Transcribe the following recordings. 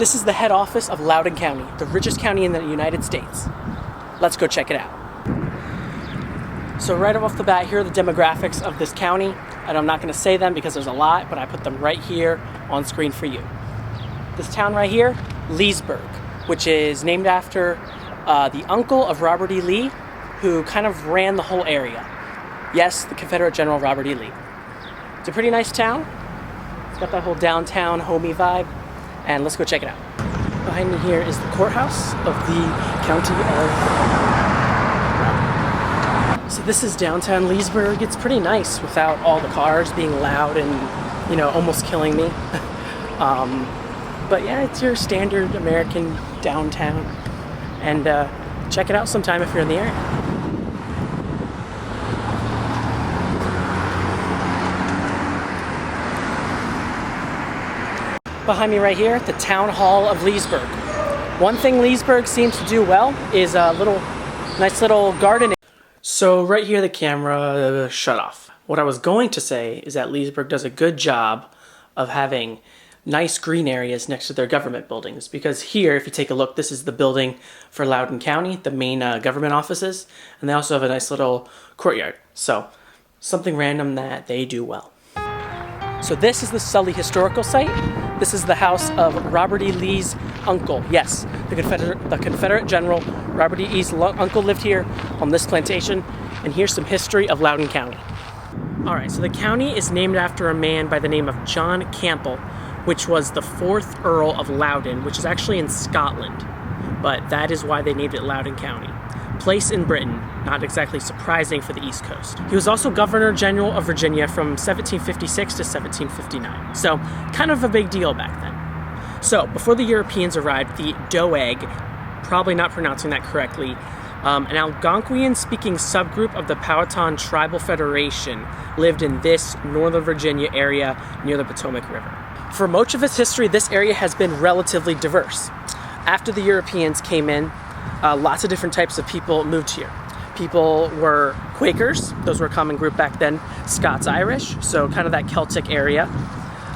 This is the head office of Loudoun County, the richest county in the United States. Let's go check it out. So right off the bat, here are the demographics of this county. And I'm not going to say them because there's a lot, but I put them right here on screen for you. This town right here, Leesburg, which is named after the uncle of Robert E. Lee, who kind of ran the whole area. Yes, the Confederate General Robert E. Lee. It's a pretty nice town. It's got that whole downtown homey vibe. And let's go check it out. Behind me here is the courthouse of the county of... So this is downtown Leesburg. It's pretty nice without all the cars being loud and, almost killing me. But yeah, it's your standard American downtown. And check it out sometime if you're in the area. Behind me right here, the Town Hall of Leesburg. One thing Leesburg seems to do well is a nice little garden. So right here the camera shut off. What I was going to say is that Leesburg does a good job of having nice green areas next to their government buildings, because here, if you take a look, this is the building for Loudoun County, the main government offices, and they also have a nice little courtyard. So something random that they do well. So this is the Sully Historical Site. This is the house of Robert E. Lee's uncle. Yes, the Confederate General Robert E. Lee's uncle lived here on this plantation. And here's some history of Loudoun County. All right, so the county is named after a man by the name of John Campbell, which was the 4th Earl of Loudoun, which is actually in Scotland. But that is why they named it Loudoun County. Place in Britain, not exactly surprising for the East Coast. He was also Governor General of Virginia from 1756 to 1759. So kind of a big deal back then. So before the Europeans arrived, the Doeg, probably not pronouncing that correctly, an Algonquian-speaking subgroup of the Powhatan Tribal Federation lived in this Northern Virginia area near the Potomac River. For much of its history, this area has been relatively diverse. After the Europeans came in, lots of different types of people moved here. People were Quakers, those were a common group back then, Scots-Irish, so kind of that Celtic area.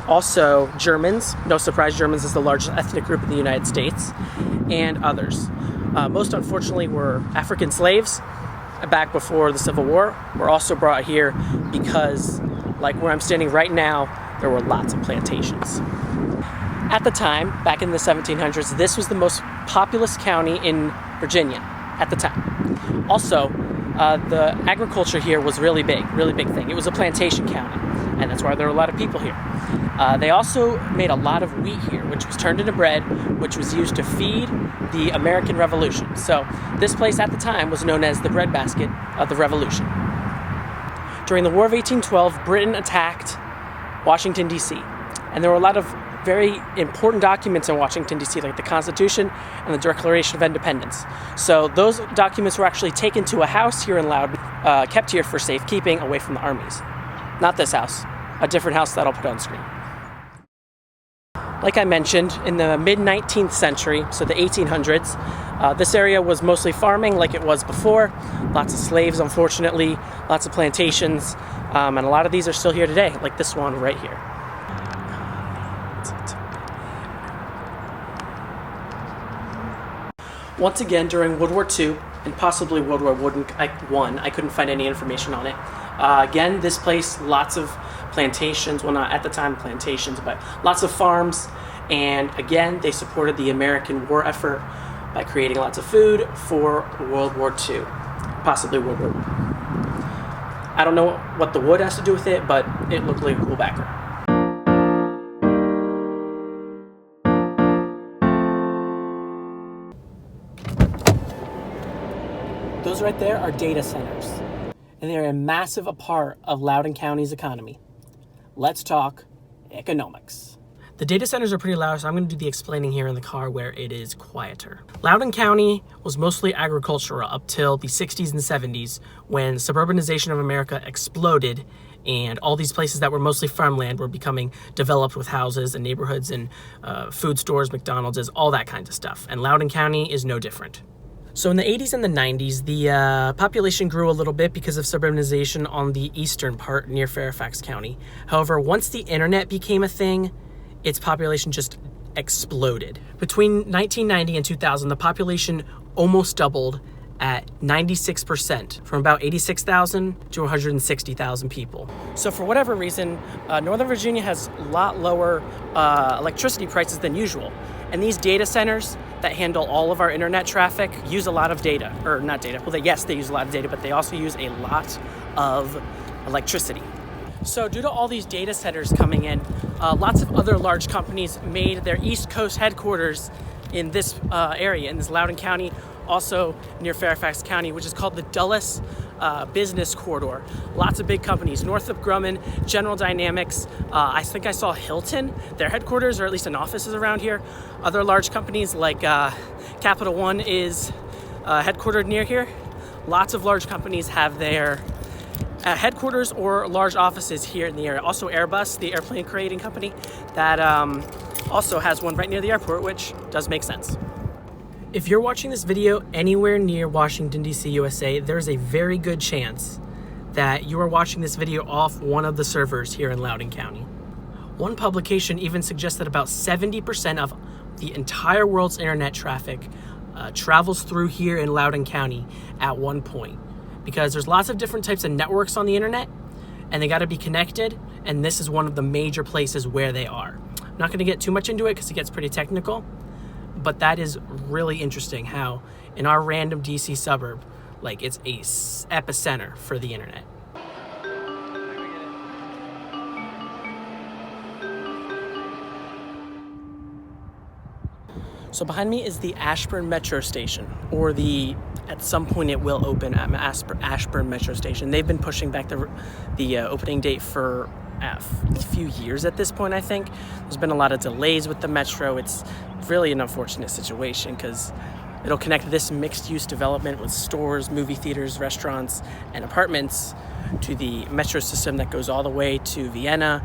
Also Germans, no surprise, Germans is the largest ethnic group in the United States, and others. Most unfortunately were African slaves back before the Civil War, were also brought here because, like where I'm standing right now, there were lots of plantations. At the time, back in the 1700s, this was the most populous county in Virginia at the time. Also, the agriculture here was really big thing. It was a plantation county, and that's why there were a lot of people here. They also made a lot of wheat here, which was turned into bread, which was used to feed the American Revolution. So this place at the time was known as the breadbasket of the Revolution. During the War of 1812, Britain attacked Washington, D.C., and there were a lot of very important documents in Washington, D.C., like the Constitution and the Declaration of Independence. So those documents were actually taken to a house here in Loudoun, kept here for safekeeping away from the armies. Not this house, a different house that I'll put on screen. Like I mentioned, in the mid-19th century, so the 1800s, this area was mostly farming like it was before. Lots of slaves, unfortunately, lots of plantations, and a lot of these are still here today, like this one right here. Once again, during World War II, and possibly World War I, I couldn't find any information on it. Again, this place, lots of plantations, well not at the time plantations, but lots of farms, and again, they supported the American war effort by creating lots of food for World War II, possibly World War I. I don't know what the wood has to do with it, but it looked like a cool background. Those right there are data centers, and they're a massive part of Loudoun County's economy. Let's talk economics. The data centers are pretty loud, so I'm going to do the explaining here in the car where it is quieter. Loudoun County was mostly agricultural up till the 60s and 70s when suburbanization of America exploded and all these places that were mostly farmland were becoming developed with houses and neighborhoods and food stores, McDonald's, all that kind of stuff. And Loudoun County is no different. So in the 80s and the 90s, the population grew a little bit because of suburbanization on the eastern part near Fairfax County. However, once the internet became a thing, its population just exploded. Between 1990 and 2000, the population almost doubled at 96%, from about 86,000 to 160,000 people. So for whatever reason, Northern Virginia has a lot lower electricity prices than usual. And these data centers that handle all of our internet traffic use a lot of data, or not data, well, yes, they use a lot of data, but they also use a lot of electricity. So due to all these data centers coming in, lots of other large companies made their East Coast headquarters in this area, in this Loudoun County, also near Fairfax County, which is called the Dulles Business Corridor. Lots of big companies, Northrop Grumman, General Dynamics, I think I saw Hilton, their headquarters, or at least an office is around here. Other large companies like Capital One is headquartered near here. Lots of large companies have their headquarters or large offices here in the area. Also Airbus, the airplane creating company, that also has one right near the airport, which does make sense. If you're watching this video anywhere near Washington, D.C., USA, there's a very good chance that you are watching this video off one of the servers here in Loudoun County. One publication even suggests that about 70% of the entire world's internet traffic travels through here in Loudoun County at one point, because there's lots of different types of networks on the internet and they got to be connected, and this is one of the major places where they are. I'm not going to get too much into it because it gets pretty technical, but that is really interesting how in our random DC suburb, like, it's a epicenter for the internet. So behind me is the Ashburn Metro Station, or at some point it will open at Ashburn Metro Station. They've been pushing back the opening date for a few years at this point, I think. There's been a lot of delays with the Metro. It's really an unfortunate situation because it'll connect this mixed-use development with stores, movie theaters, restaurants, and apartments to the Metro system that goes all the way to Vienna,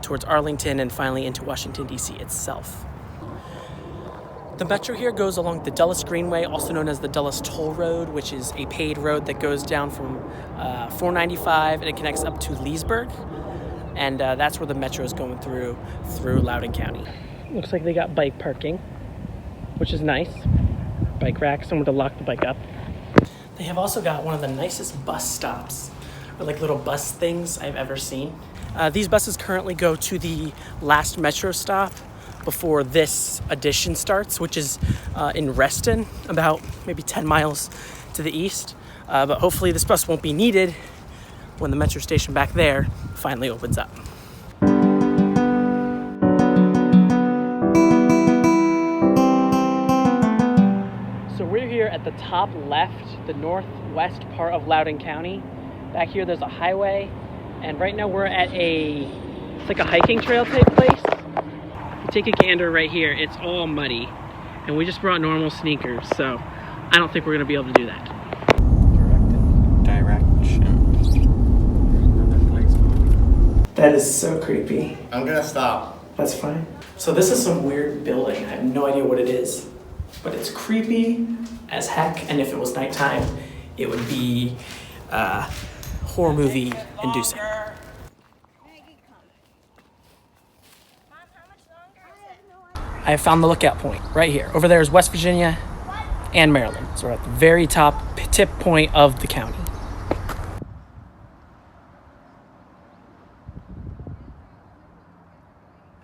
towards Arlington, and finally into Washington, D.C. itself. The Metro here goes along the Dulles Greenway, also known as the Dulles Toll Road, which is a paid road that goes down from 495 and it connects up to Leesburg. And that's where the Metro is going through Loudoun County. Looks like they got bike parking, which is nice. Bike rack, somewhere to lock the bike up. They have also got one of the nicest bus stops, or like little bus things I've ever seen. These buses currently go to the last Metro stop before this addition starts, which is in Reston, about maybe 10 miles to the east. But hopefully this bus won't be needed when the Metro station back there finally opens up. So we're here at the top left, the northwest part of Loudoun County. Back here there's a highway, and right now we're at it's like a hiking trail type place. Take a gander right here, it's all muddy, and we just brought normal sneakers, so I don't think we're gonna be able to do that. That is so creepy. I'm gonna stop. That's fine. So this is some weird building. I have no idea what it is, but it's creepy as heck, and if it was nighttime, it would be horror movie inducing. I have found the lookout point right here. Over there is West Virginia and Maryland. So we're at the very top tip point of the county.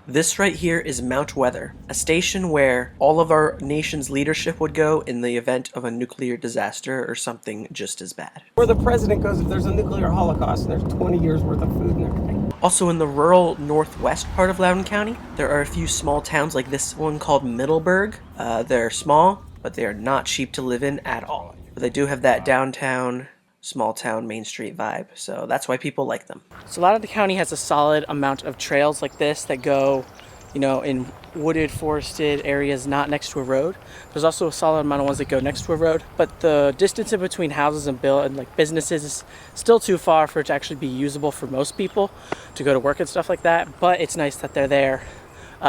This right here is Mount Weather, a station where all of our nation's leadership would go in the event of a nuclear disaster or something just as bad. Where the president goes if there's a nuclear holocaust and there's 20 years worth of food and everything. Also in the rural northwest part of Loudoun County, there are a few small towns like this one called Middleburg. They're small, but they are not cheap to live in at all. But they do have that downtown, small town, Main Street vibe, so that's why people like them. So a lot of the county has a solid amount of trails like this that go, you know, in wooded, forested areas not next to a road. There's also a solid amount of ones that go next to a road, but the distance in between houses and like businesses is still too far for it to actually be usable for most people to go to work and stuff like that. But it's nice that they're there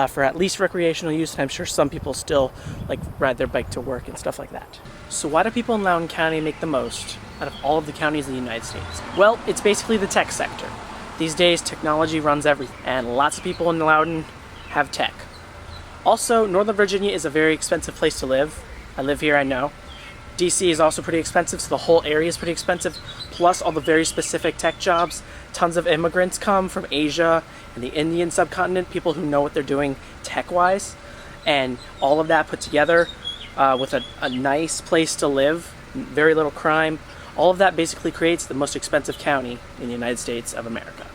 for at least recreational use, and I'm sure some people still like ride their bike to work and stuff like that. So why do people in Loudoun County make the most out of all of the counties in the United States? Well, it's basically the tech sector. These days, technology runs everything, and lots of people in Loudoun have tech. Also, Northern Virginia is a very expensive place to live. I live here, I know. DC is also pretty expensive, so the whole area is pretty expensive, plus all the very specific tech jobs. Tons of immigrants come from Asia and the Indian subcontinent, people who know what they're doing tech-wise, and all of that put together with a nice place to live, very little crime, all of that basically creates the most expensive county in the United States of America.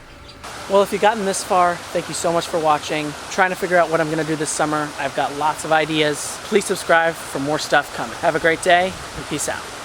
Well, if you've gotten this far, thank you so much for watching. Trying to figure out what I'm going to do this summer. I've got lots of ideas. Please subscribe for more stuff coming. Have a great day, and peace out.